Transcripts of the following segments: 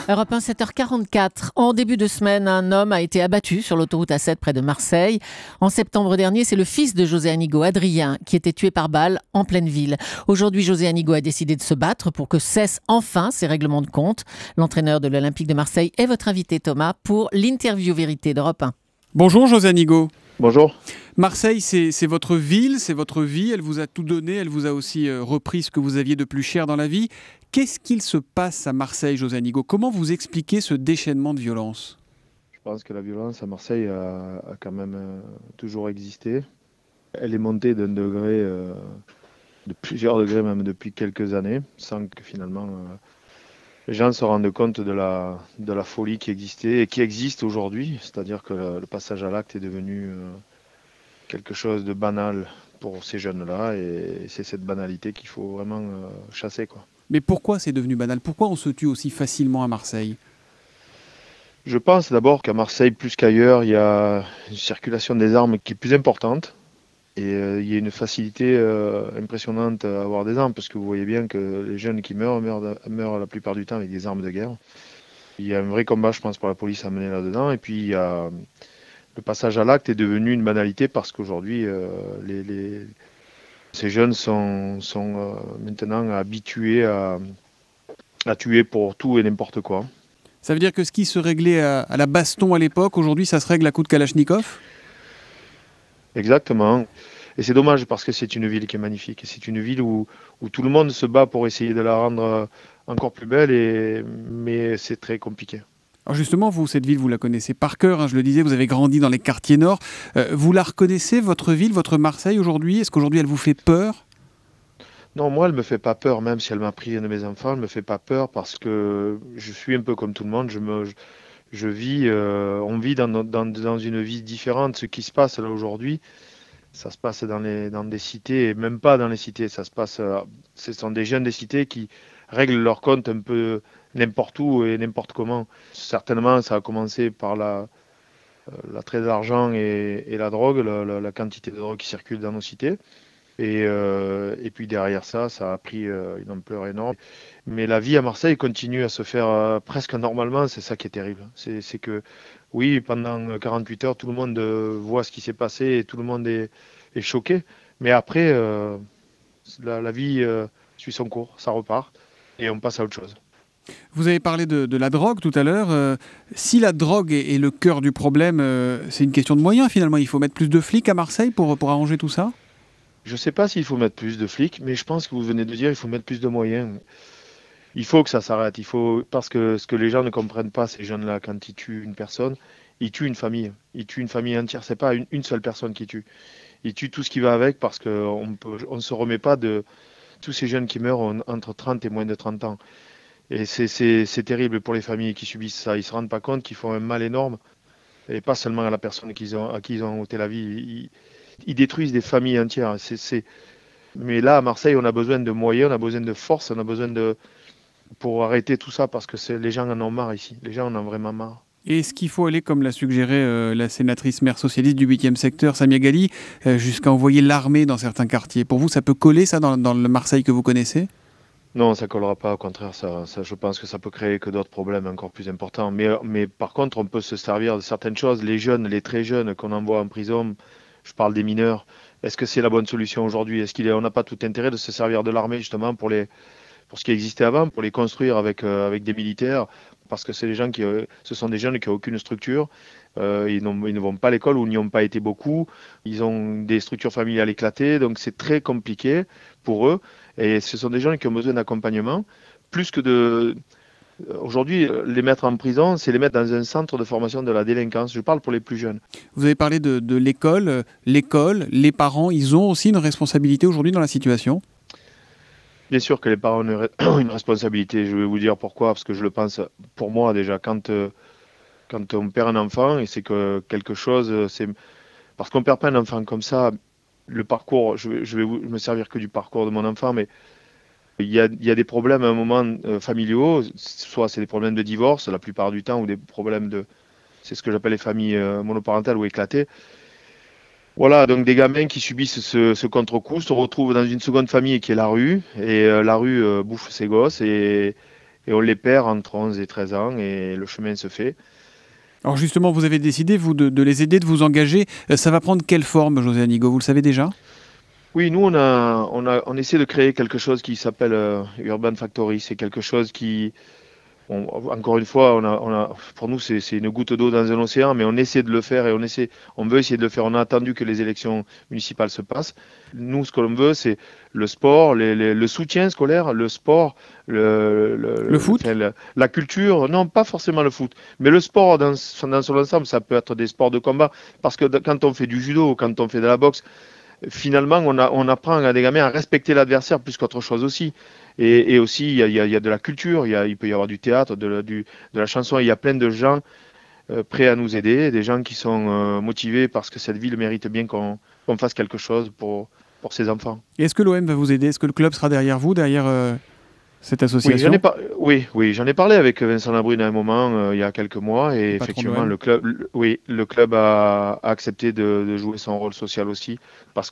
Europe 1, 7h44. En début de semaine, un homme a été abattu sur l'autoroute A7 près de Marseille. En septembre dernier, c'est le fils de José Anigo, Adrien, qui était tué par balle en pleine ville. Aujourd'hui, José Anigo a décidé de se battre pour que cessent enfin ces règlements de compte. L'entraîneur de l'Olympique de Marseille est votre invité, Thomas, pour l'interview vérité d'Europe 1. Bonjour José Anigo. Bonjour. Marseille, c'est votre ville, c'est votre vie. Elle vous a tout donné, elle vous a aussi repris ce que vous aviez de plus cher dans la vie. Qu'est-ce qu'il se passe à Marseille, José Anigo? Comment vous expliquez ce déchaînement de violence? Je pense que la violence à Marseille a quand même toujours existé. Elle est montée d'un degré, de plusieurs degrés même depuis quelques années, sans que finalement les gens se rendent compte de la folie qui existait et qui existe aujourd'hui. C'est-à-dire que le passage à l'acte est devenu quelque chose de banal pour ces jeunes-là et c'est cette banalité qu'il faut vraiment chasser, quoi. Mais pourquoi c'est devenu banal? Pourquoi on se tue aussi facilement à Marseille? Je pense d'abord qu'à Marseille, plus qu'ailleurs, il y a une circulation des armes qui est plus importante. Et il y a une facilité impressionnante à avoir des armes, parce que vous voyez bien que les jeunes qui meurent la plupart du temps avec des armes de guerre. Il y a un vrai combat, je pense, pour la police à mener là-dedans. Et puis, le passage à l'acte est devenu une banalité, parce qu'aujourd'hui, ces jeunes sont maintenant habitués à tuer pour tout et n'importe quoi. Ça veut dire que ce qui se réglait à la baston à l'époque, aujourd'hui, ça se règle à coups de Kalachnikov? Exactement. Et c'est dommage parce que c'est une ville qui est magnifique. Et c'est une ville où tout le monde se bat pour essayer de la rendre encore plus belle, mais c'est très compliqué. Alors justement, vous, cette ville, vous la connaissez par cœur, hein, je le disais, vous avez grandi dans les quartiers nord. Vous la reconnaissez, votre ville, votre Marseille aujourd'hui? Est-ce qu'aujourd'hui, elle vous fait peur? Non, moi, elle me fait pas peur, même si elle m'a pris un de mes enfants, elle me fait pas peur parce que je suis un peu comme tout le monde. Je vis, on vit dans une vie différente. Ce qui se passe là aujourd'hui, ça se passe dans des cités, et même pas dans les cités. Ça se passe, ce sont des jeunes des cités qui règlent leur compte un peu n'importe où et n'importe comment. Certainement, ça a commencé par l'attrait d'argent et la drogue, la quantité de drogue qui circule dans nos cités. Et puis derrière ça, ça a pris une ampleur énorme. Mais la vie à Marseille continue à se faire presque normalement, c'est ça qui est terrible. C'est que, oui, pendant 48 heures, tout le monde voit ce qui s'est passé et tout le monde est choqué. Mais après, la vie suit son cours, ça repart et on passe à autre chose. Vous avez parlé de la drogue tout à l'heure. Si la drogue est le cœur du problème, c'est une question de moyens finalement. Il faut mettre plus de flics à Marseille pour arranger tout ça? Je ne sais pas s'il faut mettre plus de flics, mais je pense que vous venez de dire il faut mettre plus de moyens. Il faut que ça s'arrête. Parce que ce que les gens ne comprennent pas, ces jeunes-là, quand ils tuent une personne, ils tuent une famille. Ils tuent une famille entière. C'est pas une seule personne qui tue. Ils tuent tout ce qui va avec parce on ne se remet pas de tous ces jeunes qui meurent entre 30 et moins de 30 ans. Et c'est terrible pour les familles qui subissent ça. Ils se rendent pas compte qu'ils font un mal énorme. Et pas seulement à la personne à qui ils ont ôté la vie. Ils détruisent des familles entières. Mais là, à Marseille, on a besoin de moyens, on a besoin de force, on a besoin pour arrêter tout ça parce que les gens en ont marre ici. Les gens en ont vraiment marre. Et est-ce qu'il faut aller, comme l'a suggéré la sénatrice maire socialiste du 8e secteur, Samia Ghali, jusqu'à envoyer l'armée dans certains quartiers? Pour vous, ça peut coller ça dans le Marseille que vous connaissez? Non, ça collera pas. Au contraire, je pense que ça peut créer que d'autres problèmes encore plus importants. Mais par contre, on peut se servir de certaines choses. Les jeunes, les très jeunes qu'on envoie en prison, je parle des mineurs. Est-ce que c'est la bonne solution aujourd'hui? On n'a pas tout intérêt de se servir de l'armée justement pour ce qui existait avant, pour les construire avec des militaires? Parce que ce sont des jeunes qui n'ont aucune structure. Ils ne vont pas à l'école ou n'y ont pas été beaucoup. Ils ont des structures familiales éclatées, donc c'est très compliqué pour eux. Et ce sont des jeunes qui ont besoin d'accompagnement, plus que aujourd'hui, les mettre en prison, c'est les mettre dans un centre de formation de la délinquance. Je parle pour les plus jeunes. Vous avez parlé de l'école. L'école, les parents, ils ont aussi une responsabilité aujourd'hui dans la situation? Bien sûr que les parents ont une responsabilité. Je vais vous dire pourquoi, parce que je le pense pour moi déjà. Quand on perd un enfant, et c'est que quelque chose, c'est parce qu'on perd pas un enfant comme ça. Le parcours, je vais me servir que du parcours de mon enfant, mais il y a des problèmes à un moment familiaux, soit c'est des problèmes de divorce la plupart du temps, ou des problèmes c'est ce que j'appelle les familles monoparentales ou éclatées. Voilà, donc des gamins qui subissent ce contre-coup se retrouvent dans une seconde famille qui est la rue, et la rue bouffe ses gosses, et et on les perd entre 11 et 13 ans et le chemin se fait. Alors justement, vous avez décidé, vous, de les aider, de vous engager. Ça va prendre quelle forme, José Anigo? Vous le savez déjà? Oui, nous, on essaie de créer quelque chose qui s'appelle Urban Factory. C'est quelque chose qui, encore une fois, pour nous, c'est une goutte d'eau dans un océan, mais on essaie de le faire et on veut essayer de le faire. On a attendu que les élections municipales se passent. Nous, ce que l'on veut, c'est le sport, le soutien scolaire, le sport, Le foot? la culture. Non, pas forcément le foot, mais le sport dans son ensemble. Ça peut être des sports de combat, parce que quand on fait du judo, quand on fait de la boxe, finalement, on apprend à des gamins à respecter l'adversaire plus qu'autre chose aussi. Et aussi, il y a de la culture, il peut y avoir du théâtre, de la chanson. Il y a plein de gens prêts à nous aider, des gens qui sont motivés parce que cette ville mérite bien qu'on fasse quelque chose pour ses enfants. Et est-ce que l'OM va vous aider? Est-ce que le club sera derrière vous, derrière cette Oui, association? j'en ai parlé avec Vincent Labrune à un moment, il y a quelques mois, et Le patron de effectivement, l'OM. le club a accepté de jouer son rôle social aussi, parce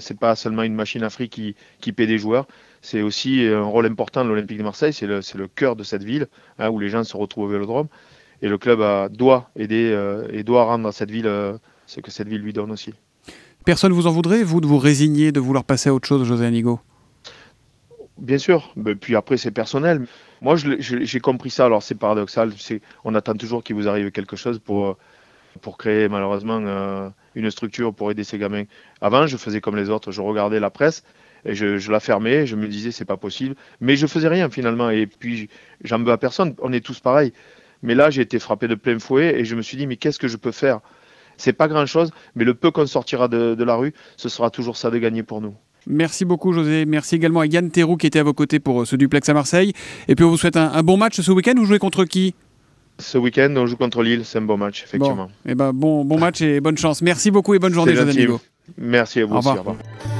c'est pas seulement une machine à fric qui paie des joueurs, c'est aussi un rôle important de l'Olympique de Marseille, c'est le cœur de cette ville, hein, où les gens se retrouvent au Vélodrome, et le club doit aider et doit rendre à cette ville ce que cette ville lui donne aussi. Personne vous en voudrait, vous, de vous résigner, de vouloir passer à autre chose, José Anigo? Bien sûr, mais puis après c'est personnel. Moi j'ai compris ça, alors c'est paradoxal, on attend toujours qu'il vous arrive quelque chose pour créer malheureusement une structure pour aider ces gamins. Avant je faisais comme les autres, je regardais la presse et je la fermais, je me disais c'est pas possible, mais je faisais rien finalement et puis j'en veux à personne, on est tous pareils. Mais là j'ai été frappé de plein fouet et je me suis dit mais qu'est-ce que je peux faire? C'est pas grand-chose, mais le peu qu'on sortira de la rue, ce sera toujours ça de gagner pour nous. Merci beaucoup, José. Merci également à Yann Théroux qui était à vos côtés pour ce duplex à Marseille. Et puis on vous souhaite un bon match ce week-end. Vous jouez contre qui? Ce week-end, on joue contre Lille, c'est un bon match, effectivement. Bon, bon match et bonne chance. Merci beaucoup et bonne journée, José Anigo. Merci à vous Au aussi. revoir. Au revoir.